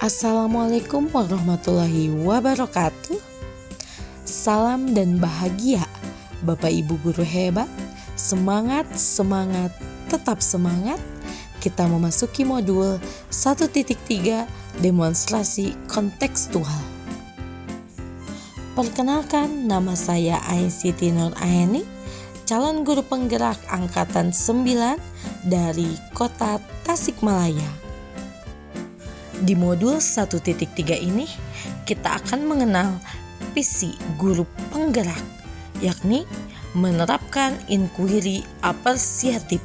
Assalamualaikum warahmatullahi wabarakatuh. Salam dan bahagia Bapak Ibu guru hebat. Semangat, semangat, tetap semangat. Kita memasuki modul 1.3 demonstrasi kontekstual. Perkenalkan, nama saya Ain Siti Nur Aini, calon guru penggerak angkatan 9 dari kota Tasikmalaya. Di modul 1.3 ini, kita akan mengenal visi guru penggerak, yakni menerapkan inquiry apresiatif.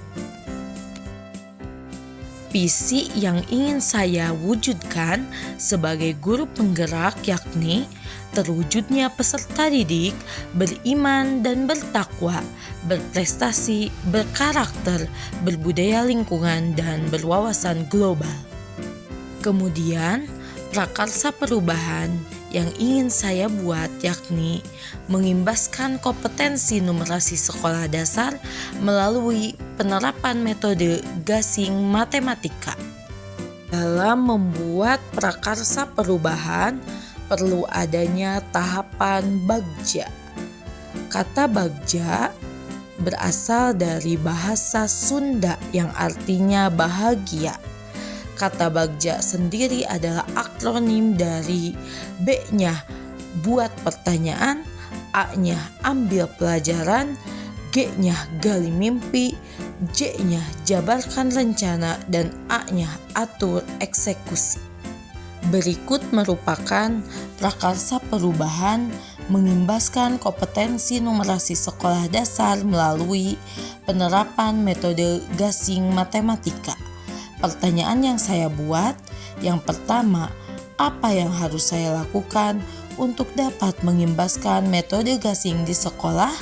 Visi yang ingin saya wujudkan sebagai guru penggerak yakni terwujudnya peserta didik beriman dan bertakwa, berprestasi, berkarakter, berbudaya lingkungan, dan berwawasan global. Kemudian, prakarsa perubahan yang ingin saya buat yakni mengimbaskan kompetensi numerasi sekolah dasar melalui penerapan metode gasing matematika. Dalam membuat prakarsa perubahan, perlu adanya tahapan bagja. Kata bagja berasal dari bahasa Sunda yang artinya bahagia. Kata bagja sendiri adalah akronim dari B-nya buat pertanyaan, A-nya ambil pelajaran, G-nya gali mimpi, J-nya jabarkan rencana, dan A-nya atur eksekusi. Berikut merupakan prakarsa perubahan mengimbaskan kompetensi numerasi sekolah dasar melalui penerapan metode gasing matematika. Pertanyaan yang saya buat, yang pertama, apa yang harus saya lakukan untuk dapat mengimbaskan metode gasing di sekolah?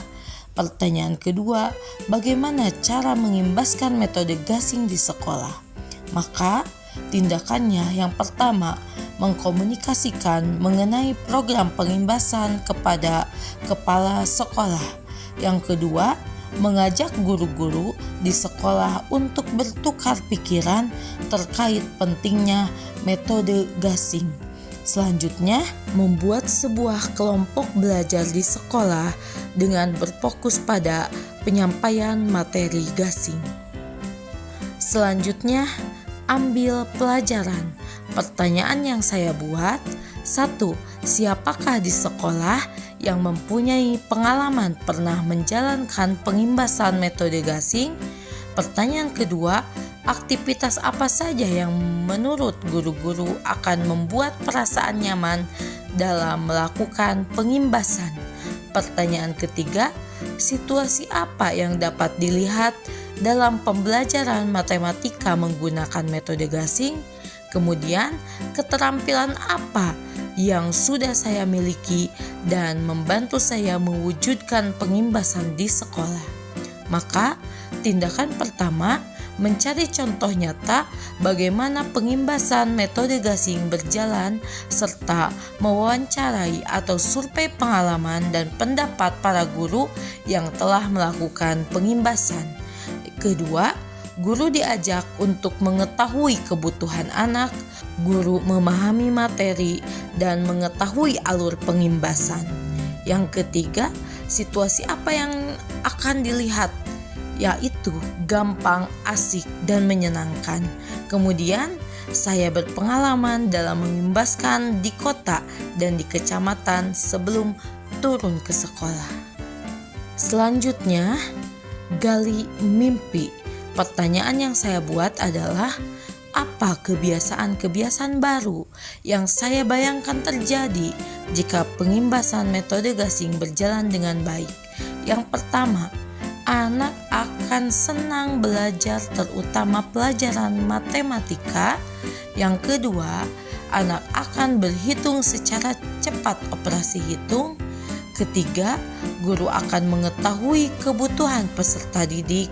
Pertanyaan kedua, bagaimana cara mengimbaskan metode gasing di sekolah? Maka, tindakannya yang pertama, mengkomunikasikan mengenai program pengimbasan kepada kepala sekolah. Yang kedua, mengajak guru-guru di sekolah untuk bertukar pikiran terkait pentingnya metode gasing. Selanjutnya, membuat sebuah kelompok belajar di sekolah dengan berfokus pada penyampaian materi gasing. Selanjutnya, ambil pelajaran. Pertanyaan yang saya buat, 1. Siapakah di sekolah yang mempunyai pengalaman pernah menjalankan pengimbasan metode gasing? Pertanyaan kedua, aktivitas apa saja yang menurut guru-guru akan membuat perasaan nyaman dalam melakukan pengimbasan? Pertanyaan ketiga, situasi apa yang dapat dilihat dalam pembelajaran matematika menggunakan metode gasing? Kemudian, keterampilan apa yang sudah saya miliki dan membantu saya mewujudkan pengimbasan di sekolah? Maka, tindakan pertama, mencari contoh nyata bagaimana pengimbasan metode gasing berjalan serta mewawancarai atau survei pengalaman dan pendapat para guru yang telah melakukan pengimbasan. Kedua, guru diajak untuk mengetahui kebutuhan anak, guru memahami materi, dan mengetahui alur pengimbasan. Yang ketiga, situasi apa yang akan dilihat, yaitu gampang, asik, dan menyenangkan. Kemudian, saya berpengalaman dalam mengimbaskan di kota dan di kecamatan sebelum turun ke sekolah. Selanjutnya, gali mimpi. Pertanyaan yang saya buat adalah, apa kebiasaan-kebiasaan baru yang saya bayangkan terjadi jika pengimbasan metode gasing berjalan dengan baik? Yang pertama, anak akan senang belajar terutama pelajaran matematika. Yang kedua, anak akan berhitung secara cepat operasi hitung. Ketiga, guru akan mengetahui kebutuhan peserta didik,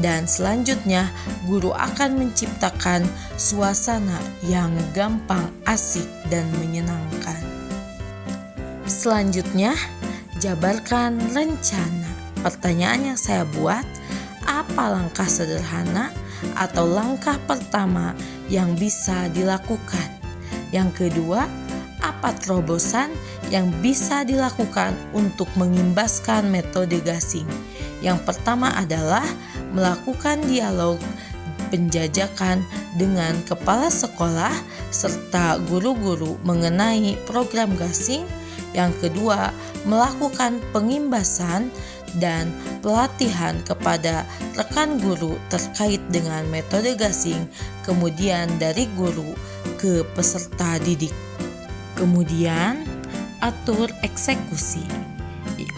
dan selanjutnya guru akan menciptakan suasana yang gampang, asik, dan menyenangkan. Selanjutnya, jabarkan rencana. Pertanyaan yang saya buat, apa langkah sederhana atau langkah pertama yang bisa dilakukan? Yang kedua, apa terobosan yang bisa dilakukan untuk mengimbaskan metode gasing? Yang pertama adalah melakukan dialog penjajakan dengan kepala sekolah serta guru-guru mengenai program gasing. Yang kedua, melakukan pengimbasan dan pelatihan kepada rekan guru terkait dengan metode gasing, kemudian dari guru ke peserta didik. Kemudian, atur eksekusi.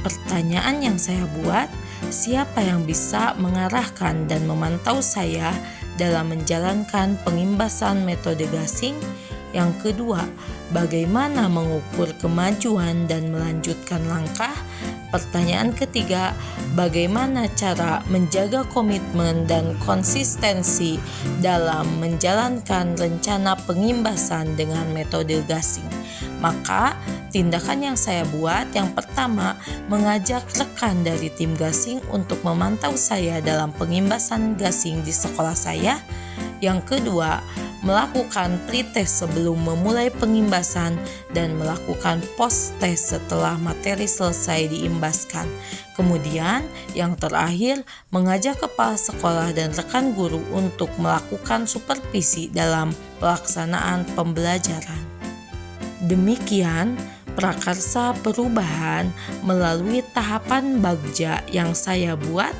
Pertanyaan yang saya buat, siapa yang bisa mengarahkan dan memantau saya dalam menjalankan pengimbasan metode gasing? Yang kedua, bagaimana mengukur kemajuan dan melanjutkan langkah? Pertanyaan ketiga, bagaimana cara menjaga komitmen dan konsistensi dalam menjalankan rencana pengimbasan dengan metode gasing? Maka, tindakan yang saya buat yang pertama, mengajak rekan dari tim gasing untuk memantau saya dalam pengimbasan gasing di sekolah saya. Yang kedua, melakukan pretest sebelum memulai pengimbasan dan melakukan post-test setelah materi selesai diimbaskan. Kemudian, yang terakhir, mengajak kepala sekolah dan rekan guru untuk melakukan supervisi dalam pelaksanaan pembelajaran. Demikian prakarsa perubahan melalui tahapan Bagja yang saya buat.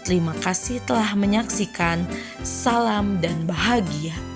Terima kasih telah menyaksikan. Salam dan bahagia.